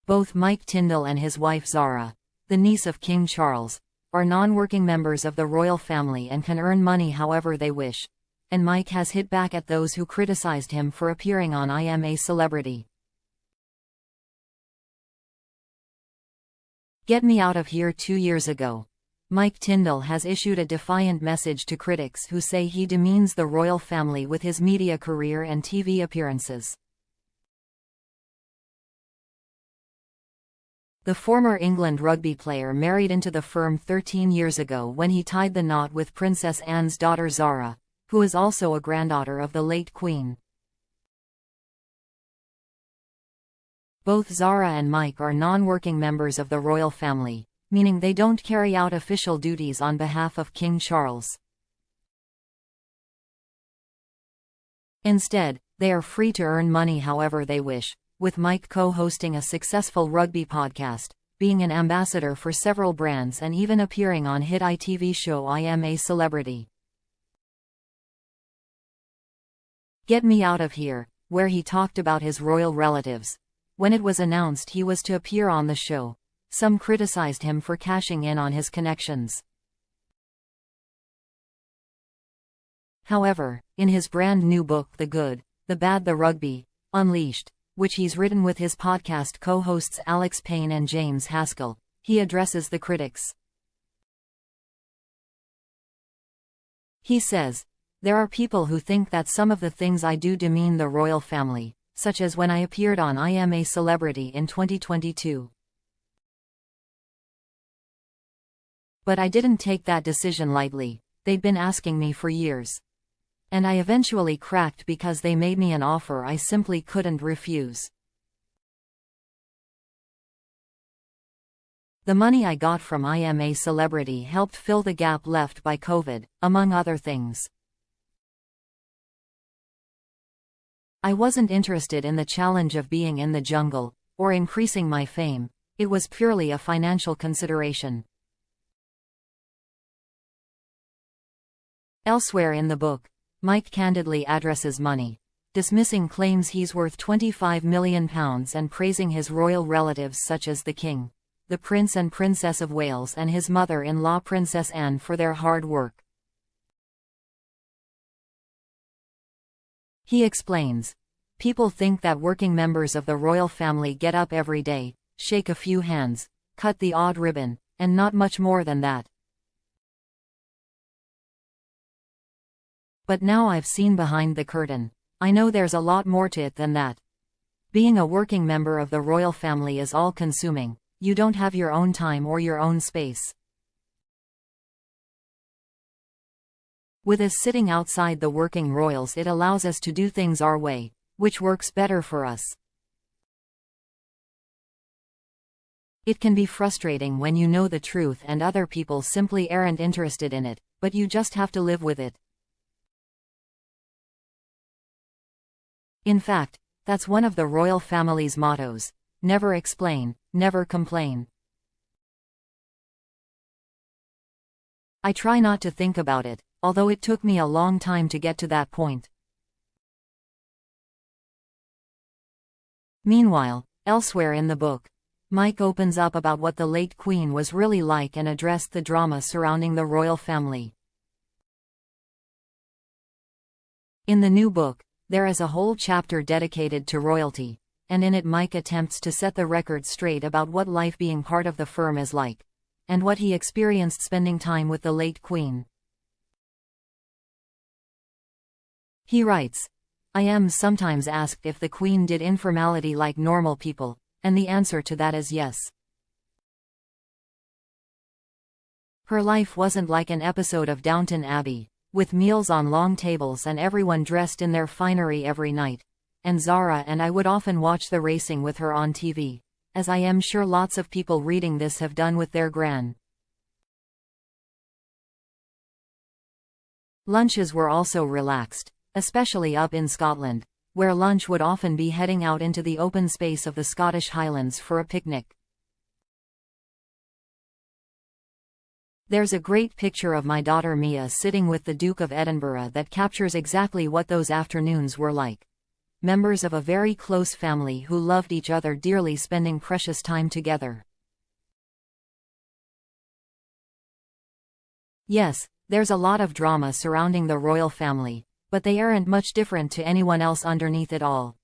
Both Mike Tindall and his wife Zara, the niece of King Charles, are non-working members of the royal family and can earn money however they wish. And Mike has hit back at those who criticized him for appearing on I Am a Celebrity. Get me out of here 2 years ago. Mike Tindall has issued a defiant message to critics who say he demeans the royal family with his media career and TV appearances. The former England rugby player married into the firm 13 years ago when he tied the knot with Princess Anne's daughter Zara, who is also a granddaughter of the late Queen. Both Zara and Mike are non-working members of the royal family, meaning they don't carry out official duties on behalf of King Charles. Instead, they are free to earn money however they wish, with Mike co-hosting a successful rugby podcast, being an ambassador for several brands and even appearing on hit ITV show I Am a Celebrity. Get Me Out of Here, where he talked about his royal relatives. When it was announced he was to appear on the show, some criticized him for cashing in on his connections. However, in his brand new book The Good, the Bad, the Rugby, Unleashed, which he's written with his podcast co-hosts Alex Payne and James Haskell, he addresses the critics. He says, "There are people who think that some of the things I do demean the royal family, such as when I appeared on I Am a Celebrity in 2022. But I didn't take that decision lightly. They'd been asking me for years. And I eventually cracked because they made me an offer I simply couldn't refuse. The money I got from I Am a Celebrity helped fill the gap left by COVID, among other things. I wasn't interested in the challenge of being in the jungle, or increasing my fame. It was purely a financial consideration." Elsewhere in the book, Mike candidly addresses money, dismissing claims he's worth £25 million and praising his royal relatives such as the King, the Prince and Princess of Wales and his mother-in-law Princess Anne for their hard work. He explains, "People think that working members of the royal family get up every day, shake a few hands, cut the odd ribbon, and not much more than that. But now I've seen behind the curtain. I know there's a lot more to it than that. Being a working member of the royal family is all-consuming. You don't have your own time or your own space. With us sitting outside the working royals, it allows us to do things our way, which works better for us. It can be frustrating when you know the truth and other people simply aren't interested in it, but you just have to live with it. In fact, that's one of the royal family's mottos: never explain, never complain. I try not to think about it, although it took me a long time to get to that point." Meanwhile, elsewhere in the book, Mike opens up about what the late Queen was really like and addressed the drama surrounding the royal family. In the new book, there is a whole chapter dedicated to royalty, and in it Mike attempts to set the record straight about what life being part of the firm is like, and what he experienced spending time with the late Queen. He writes, "I am sometimes asked if the Queen did informality like normal people, and the answer to that is yes. Her life wasn't like an episode of Downton Abbey, with meals on long tables and everyone dressed in their finery every night, and Zara and I would often watch the racing with her on TV, as I am sure lots of people reading this have done with their gran. Lunches were also relaxed, especially up in Scotland, where lunch would often be heading out into the open space of the Scottish Highlands for a picnic. There's a great picture of my daughter Mia sitting with the Duke of Edinburgh that captures exactly what those afternoons were like. members of a very close family who loved each other dearly, spending precious time together. Yes, there's a lot of drama surrounding the royal family, but they aren't much different to anyone else underneath it all.